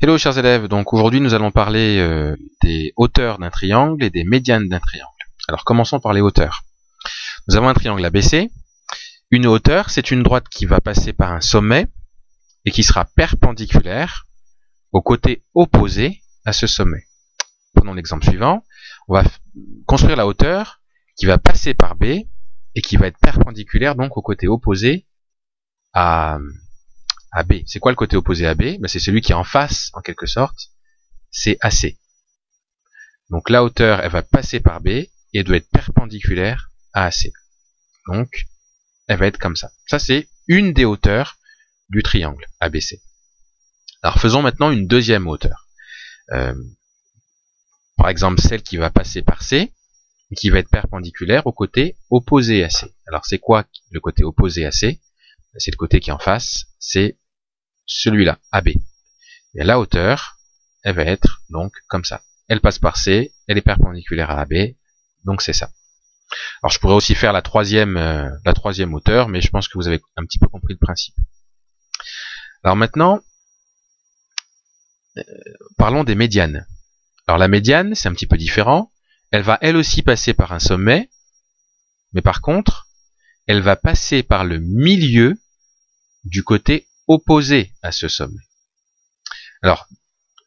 Hello chers élèves, donc aujourd'hui nous allons parler des hauteurs d'un triangle et des médianes d'un triangle. Alors commençons par les hauteurs. Nous avons un triangle ABC. Une hauteur, c'est une droite qui va passer par un sommet et qui sera perpendiculaire au côté opposé à ce sommet. Prenons l'exemple suivant. On va construire la hauteur qui va passer par B et qui va être perpendiculaire donc au côté opposé à B. C'est quoi le côté opposé à B? C'est celui qui est en face, en quelque sorte. C'est AC. Donc la hauteur, elle va passer par B et elle doit être perpendiculaire à AC. Donc, elle va être comme ça. Ça, c'est une des hauteurs du triangle ABC. Alors faisons maintenant une deuxième hauteur. Par exemple, celle qui va passer par C et qui va être perpendiculaire au côté opposé à C. Alors c'est quoi le côté opposé à C? C'est le côté qui est en face, c'est celui-là, AB. Et la hauteur, elle va être donc comme ça. Elle passe par C, elle est perpendiculaire à AB, donc c'est ça. Alors je pourrais aussi faire la troisième hauteur, mais je pense que vous avez un petit peu compris le principe. Alors maintenant, parlons des médianes. Alors la médiane, c'est un petit peu différent. Elle va elle aussi passer par un sommet, mais par contre, elle va passer par le milieu du côté opposé à ce sommet. Alors,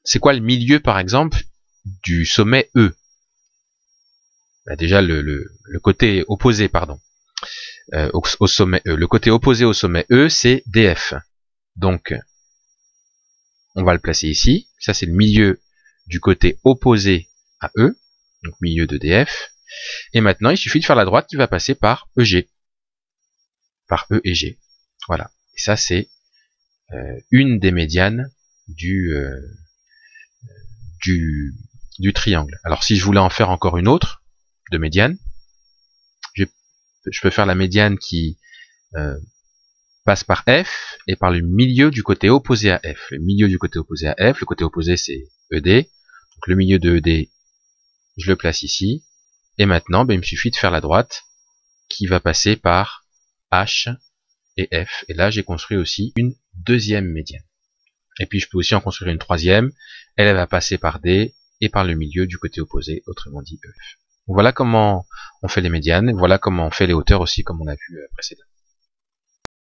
c'est quoi le milieu, par exemple, du sommet E? Déjà, le côté opposé, pardon, au sommet E. Le côté opposé au sommet E, c'est DF. Donc, on va le placer ici. Ça, c'est le milieu du côté opposé à E, donc milieu de DF. Et maintenant, il suffit de faire la droite qui va passer par EG. Par E et G. Voilà. Et ça, c'est une des médianes du triangle. Alors, si je voulais en faire encore une autre de médiane, je peux faire la médiane qui passe par F et par le milieu du côté opposé à F. Le milieu du côté opposé à F, le côté opposé c'est ED. Donc le milieu de ED, je le place ici. Et maintenant, il me suffit de faire la droite qui va passer par H et F. Et là, j'ai construit aussi une deuxième médiane. Et puis, je peux aussi en construire une troisième. Elle va passer par D et par le milieu du côté opposé, autrement dit EF. Donc, voilà comment on fait les médianes. Voilà comment on fait les hauteurs aussi, comme on a vu précédemment.